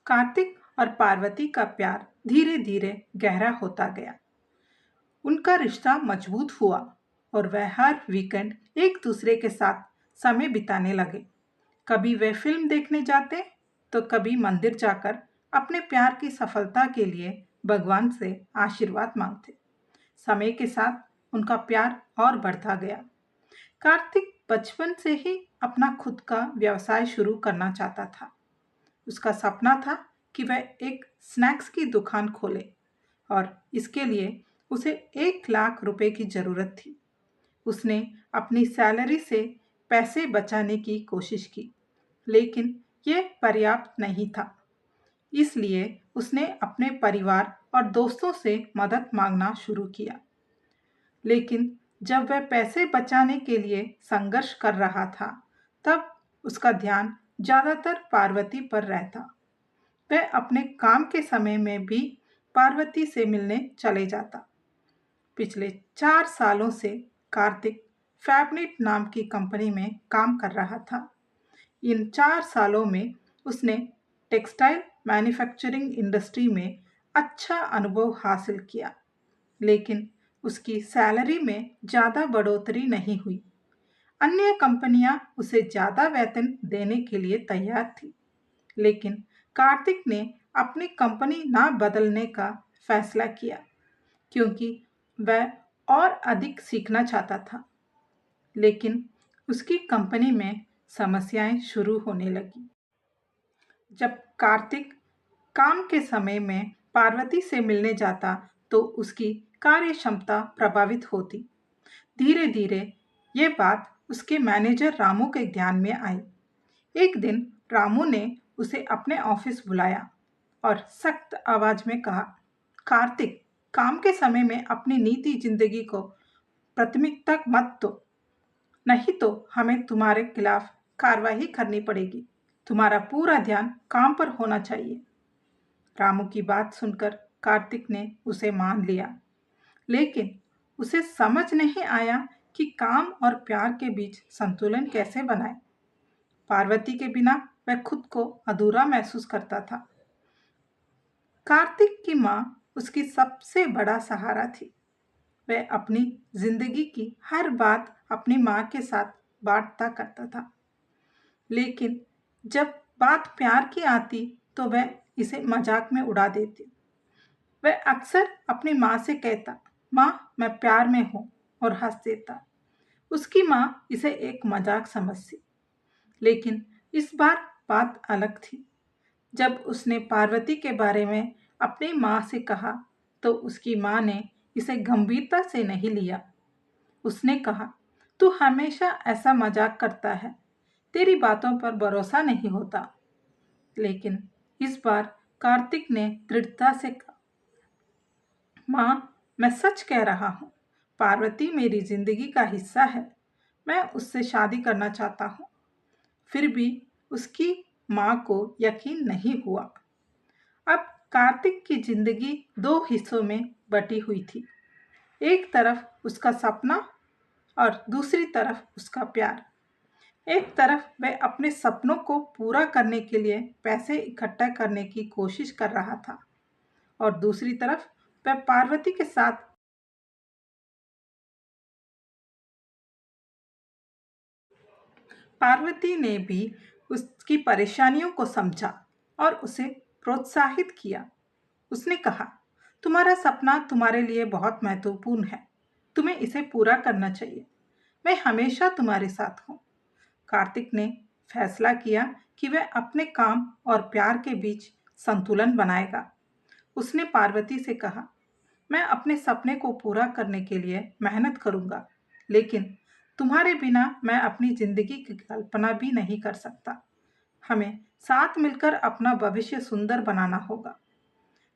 कार्तिक और पार्वती का प्यार धीरे धीरे गहरा होता गया। उनका रिश्ता मजबूत हुआ और वह हर वीकेंड एक दूसरे के साथ समय बिताने लगे। कभी वे फिल्म देखने जाते तो कभी मंदिर जाकर अपने प्यार की सफलता के लिए भगवान से आशीर्वाद मांगते। समय के साथ उनका प्यार और बढ़ता गया। कार्तिक बचपन से ही अपना खुद का व्यवसाय शुरू करना चाहता था। उसका सपना था कि वह एक स्नैक्स की दुकान खोले और इसके लिए उसे 1 लाख रुपए की जरूरत थी। उसने अपनी सैलरी से पैसे बचाने की कोशिश की, लेकिन यह पर्याप्त नहीं था। इसलिए उसने अपने परिवार और दोस्तों से मदद मांगना शुरू किया। लेकिन जब वह पैसे बचाने के लिए संघर्ष कर रहा था, तब उसका ध्यान ज्यादातर पार्वती पर रहता। वह अपने काम के समय में भी पार्वती से मिलने चले जाता। पिछले 4 सालों से कार्तिक फैबनेट नाम की कंपनी में काम कर रहा था। इन 4 सालों में उसने टेक्सटाइल मैन्युफैक्चरिंग इंडस्ट्री में अच्छा अनुभव हासिल किया, लेकिन उसकी सैलरी में ज़्यादा बढ़ोतरी नहीं हुई। अन्य कंपनियां उसे ज़्यादा वेतन देने के लिए तैयार थी, लेकिन कार्तिक ने अपनी कंपनी ना बदलने का फैसला किया क्योंकि वह और अधिक सीखना चाहता था। लेकिन उसकी कंपनी में समस्याएं शुरू होने लगी। जब कार्तिक काम के समय में पार्वती से मिलने जाता तो उसकी कार्य क्षमता प्रभावित होती। धीरे धीरे ये बात उसके मैनेजर रामू के ध्यान में आई। एक दिन रामू ने उसे अपने ऑफिस बुलाया और सख्त आवाज में कहा, कार्तिक, काम के समय में अपनी निजी जिंदगी को प्राथमिकता मत दो, नहीं तो हमें तुम्हारे खिलाफ कार्रवाई करनी पड़ेगी। तुम्हारा पूरा ध्यान काम पर होना चाहिए। रामू की बात सुनकर कार्तिक ने उसे मान लिया, लेकिन उसे समझ नहीं आया कि काम और प्यार के बीच संतुलन कैसे बनाए। पार्वती के बिना वह खुद को अधूरा महसूस करता था। कार्तिक की माँ उसकी सबसे बड़ा सहारा थी। वह अपनी जिंदगी की हर बात अपनी माँ के साथ बांटता करता था, लेकिन जब बात प्यार की आती तो वह इसे मजाक में उड़ा देती। वह अक्सर अपनी माँ से कहता, माँ मैं प्यार में हूँ, और हंस देता। उसकी माँ इसे एक मजाक समझती, लेकिन इस बार बात अलग थी। जब उसने पार्वती के बारे में अपनी माँ से कहा तो उसकी माँ ने इसे गंभीरता से नहीं लिया। उसने कहा, तू हमेशा ऐसा मजाक करता है, तेरी बातों पर भरोसा नहीं होता। लेकिन इस बार कार्तिक ने दृढ़ता से कहा, माँ मैं सच कह रहा हूँ, पार्वती मेरी जिंदगी का हिस्सा है, मैं उससे शादी करना चाहता हूँ। फिर भी उसकी माँ को यकीन नहीं हुआ। अब कार्तिक की जिंदगी 2 हिस्सों में बटी हुई थी। एक तरफ उसका सपना और दूसरी तरफ उसका प्यार। एक तरफ वह अपने सपनों को पूरा करने के लिए पैसे इकट्ठा करने की कोशिश कर रहा था और दूसरी तरफ वह पार्वती के साथ पार्वती ने भी उसकी परेशानियों को समझा और उसे प्रोत्साहित किया। उसने कहा, तुम्हारा सपना तुम्हारे लिए बहुत महत्वपूर्ण है, तुम्हें इसे पूरा करना चाहिए, मैं हमेशा तुम्हारे साथ हूँ। कार्तिक ने फैसला किया कि वह अपने काम और प्यार के बीच संतुलन बनाएगा। उसने पार्वती से कहा, मैं अपने सपने को पूरा करने के लिए मेहनत करूंगा, लेकिन तुम्हारे बिना मैं अपनी जिंदगी की कल्पना भी नहीं कर सकता। हमें साथ मिलकर अपना भविष्य सुंदर बनाना होगा।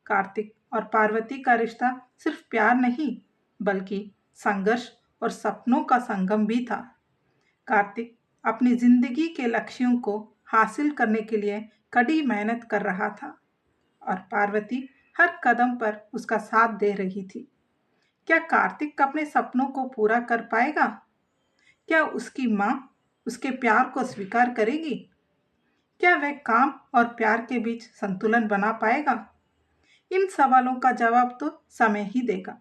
कार्तिक और पार्वती का रिश्ता सिर्फ प्यार नहीं, बल्कि संघर्ष और सपनों का संगम भी था। कार्तिक अपनी जिंदगी के लक्ष्यों को हासिल करने के लिए कड़ी मेहनत कर रहा था और पार्वती हर कदम पर उसका साथ दे रही थी। क्या कार्तिक अपने सपनों को पूरा कर पाएगा? क्या उसकी माँ उसके प्यार को स्वीकार करेगी? क्या वह काम और प्यार के बीच संतुलन बना पाएगा? इन सवालों का जवाब तो समय ही देगा।